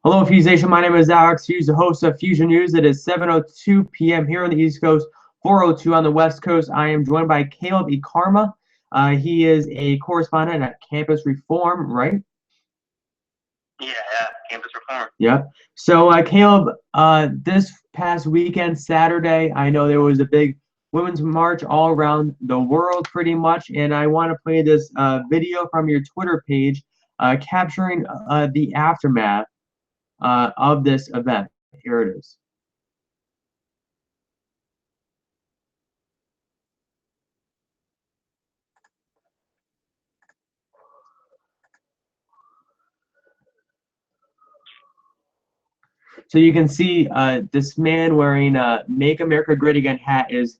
Hello, Feuzion. My name is Alex Hughes, the host of Fusion News. It is 7:02 p.m. here on the East Coast, 4:02 on the West Coast. I am joined by Caleb Ecarma. He is a correspondent at Campus Reform, right? Yeah, Campus Reform. Yep. So, Caleb, this past weekend, Saturday, I know there was a big women's march all around the world, pretty much, and I want to play this video from your Twitter page capturing the aftermath of this event. Here it is. So you can see this man wearing a "Make America Great Again" hat is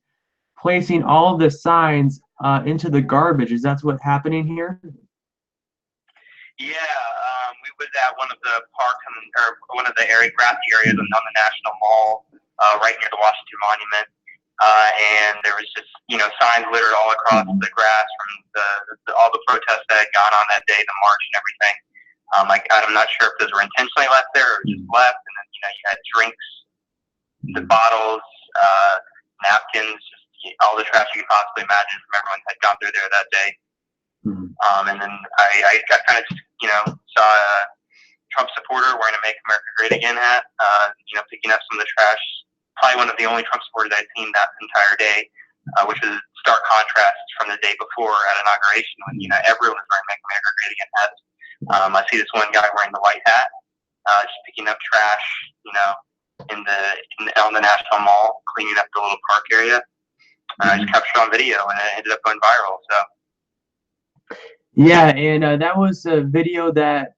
placing all of the signs into the garbage. Is that what's happening here? Yeah, we was at one of the parks or one of the grassy areas on the National Mall, right near the Washington Monument, and there was just signs littered all across the grass from all the protests that had gone on that day, the march and everything. I'm not sure if those were intentionally left there or just left, and then you had drinks, the bottles, napkins, just all the trash you could possibly imagine from everyone had gone through there that day. And then I got kind of saw a Trump supporter wearing a "Make America Great Again" hat, picking up some of the trash. Probably one of the only Trump supporters I'd seen that entire day, which was stark contrast from the day before at inauguration when everyone was wearing "Make America Great Again" hats. I see this one guy wearing the white hat, just picking up trash, on the National Mall, cleaning up the little park area. I just captured on video, and it ended up going viral. So. Yeah, and that was a video that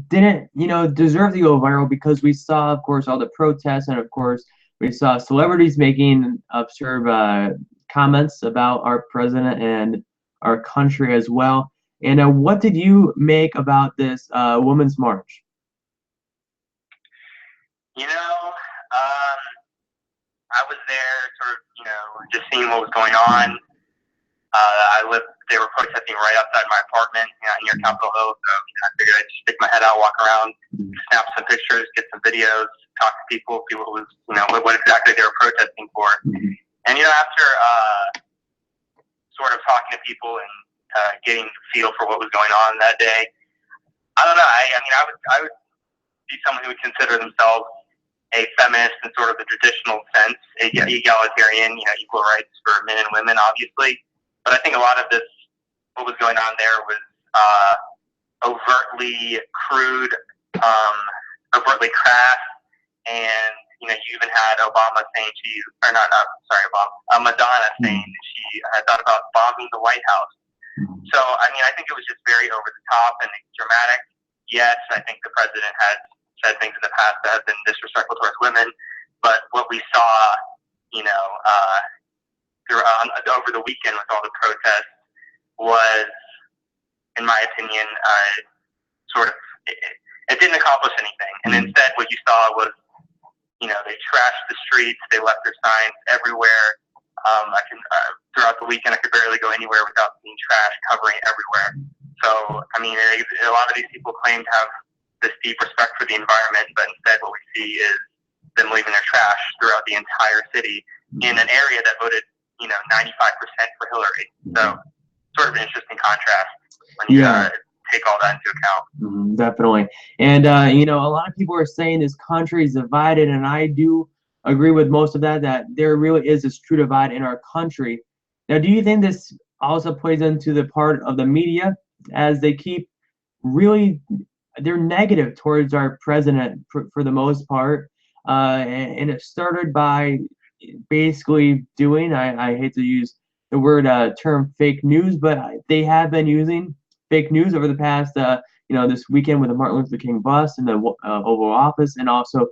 didn't deserve to go viral because we saw, of course, all the protests, and of course we saw celebrities making absurd comments about our president and our country as well. And what did you make about this women's march? I was there, sort of, just seeing what was going on. They were protesting right outside my apartment near Capitol Hill, so I figured I'd just stick my head out, walk around, snap some pictures, get some videos, talk to people, see what was, what exactly they were protesting for. And after sort of talking to people and getting a feel for what was going on that day, I don't know. I would be someone who would consider themselves a feminist in sort of the traditional sense, egalitarian, equal rights for men and women, obviously. But I think a lot of this, what was going on there, was overtly crude, overtly crass, and you even had Obama saying Madonna saying that she had thought about bombing the White House. So I think it was just very over the top and dramatic. Yes, I think the president has said things in the past that have been disrespectful towards women, but what we saw, over the weekend with all the protests was, in my opinion, it didn't accomplish anything. And instead, what you saw was, they trashed the streets, they left their signs everywhere. Throughout the weekend, I could barely go anywhere without seeing trash covering everywhere. So, a lot of these people claim to have this deep respect for the environment, but instead what we see is them leaving their trash throughout the entire city in an area that voted 95% for Hillary. So sort of an interesting contrast when you take all that into account. Definitely. And a lot of people are saying this country is divided, and I do agree with most of that there really is this true divide in our country. Now, do you think this also plays into the part of the media, as they keep they're negative towards our president for the most part, and it started by basically doing, I hate to use the word term fake news, but they have been using fake news over the past this weekend with the Martin Luther King bus in the Oval Office, and also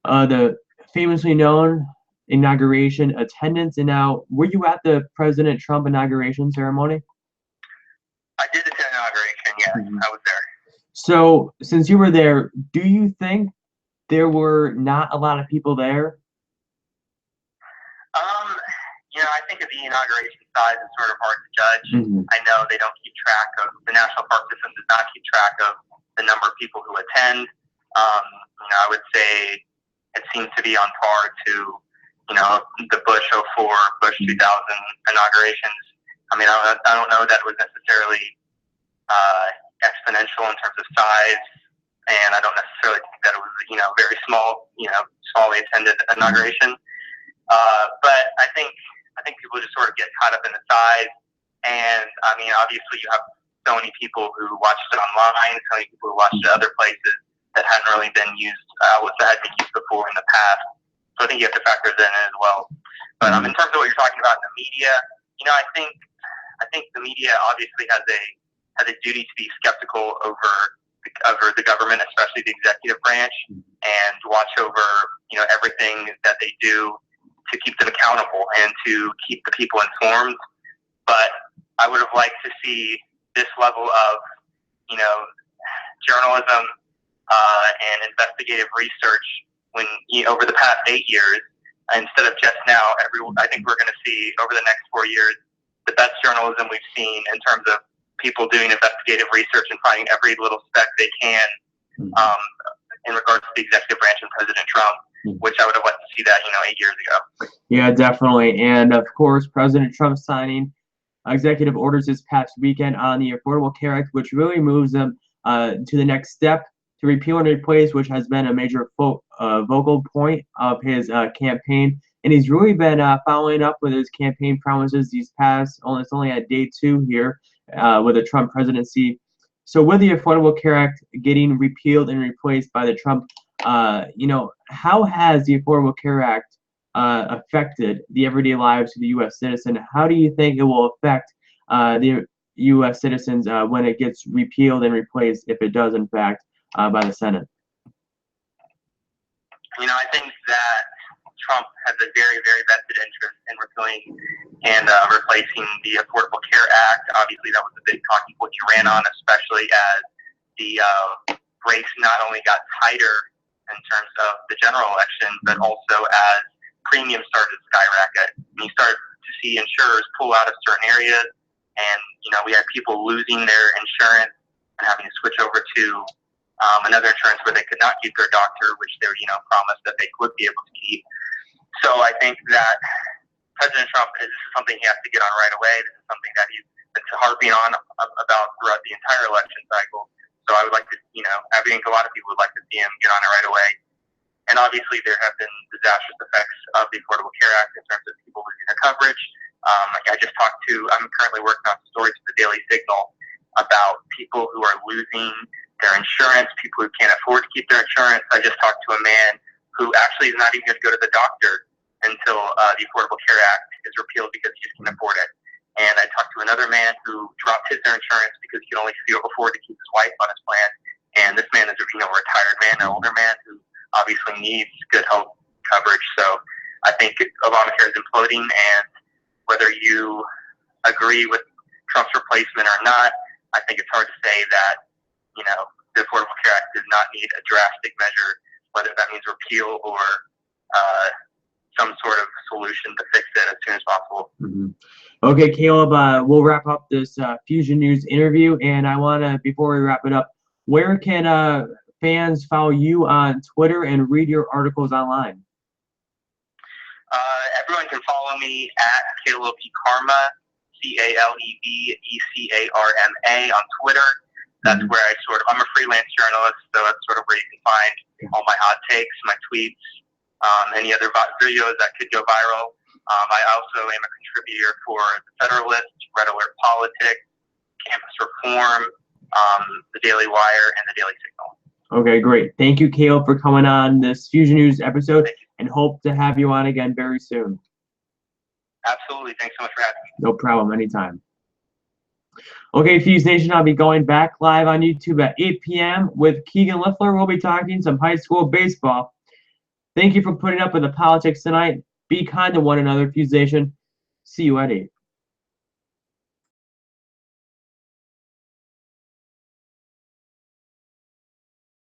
the famously known inauguration attendance. And now, were you at the President Trump inauguration ceremony? I did attend the inauguration, I was there. So, since you were there, do you think there were not a lot of people there? I think of the inauguration size is sort of hard to judge. I know they don't keep track of, the National Park System does not keep track of the number of people who attend. I would say it seems to be on par to, the Bush '04, Bush 2000 inaugurations. I mean, I don't know that it was necessarily exponential in terms of size, and I don't necessarily think that it was, very small, smallly attended inauguration. But I think people just sort of get caught up in the size, and I mean, obviously you have so many people who watched it online, so many people who watched it other places that hadn't really been used, that had been used before in the past. So I think you have to factor that in as well. But in terms of what you're talking about in the media, I think the media obviously has a duty to be skeptical over the government, especially the executive branch, and watch over everything that they do to keep them accountable and to keep the people informed. But I would have liked to see this level of journalism and investigative research when over the past 8 years, instead of just now. I think we're going to see over the next 4 years the best journalism we've seen in terms of people doing investigative research and finding every little speck they can in regards to the executive branch and President Trump, which I would have liked to see that 8 years ago. Yeah, definitely. And of course, President Trump signing executive orders this past weekend on the Affordable Care Act, which really moves them to the next step to repeal and replace, which has been a major vocal point of his campaign. And he's really been following up with his campaign promises these past, it's only at day 2 here with the Trump presidency. So with the Affordable Care Act getting repealed and replaced by the Trump, how has the Affordable Care Act affected the everyday lives of the U.S. citizen? How do you think it will affect the U.S. citizens when it gets repealed and replaced, if it does, in fact, by the Senate? I think that Trump has a very, very vested interest in repealing and replacing the Affordable Care Act. Obviously, that was a big talking point he ran on, especially as the race not only got tighter in terms of the general election, but also as premiums started to skyrocket. And you started to see insurers pull out of certain areas, and we had people losing their insurance and having to switch over to another insurance where they could not keep their doctor, which they were promised that they would be able to keep. So I think that President Trump, this is something he has to get on right away. This is something that he's been harping on about throughout the entire election cycle. So I would like to, I think a lot of people would like to see him get on it right away. And obviously there have been disastrous effects of the Affordable Care Act in terms of people losing their coverage. I'm currently working on stories for the Daily Signal about people who are losing their insurance, people who can't afford to keep their insurance. I just talked to a man who actually is not even going to go to the doctor until the Affordable Care Act is repealed because he just can't afford it. And I talked to another man who dropped his insurance because he can only afford to keep his wife on his plan. And this man is a retired man, an older man who obviously needs good health coverage. So I think Obamacare is imploding, and whether you agree with Trump's replacement or not, I think it's hard to say that, the Affordable Care Act does not need a drastic measure, whether that means repeal or some sort of solution to fix it as soon as possible. Okay, Caleb, we'll wrap up this Feuzion News interview, and I want to, before we wrap it up, where can fans follow you on Twitter and read your articles online? Everyone can follow me at Caleb Ecarma, CalebECarma on Twitter. That's where I'm a freelance journalist, so that's sort of where you can find all my hot takes, my tweets, any other videos that could go viral. I also am a contributor for The Federalist, Red Alert Politics, Campus Reform, The Daily Wire, and The Daily Signal. Okay, great. Thank you, Caleb, for coming on this Feuzion News episode, and hope to have you on again very soon. Absolutely. Thanks so much for having me. No problem. Anytime. Okay, Fuse Nation, I'll be going back live on YouTube at 8 p.m. with Keegan Liffler. We'll be talking some high school baseball. Thank you for putting up with the politics tonight. Be kind to one another, Fuse Nation. See you at 8.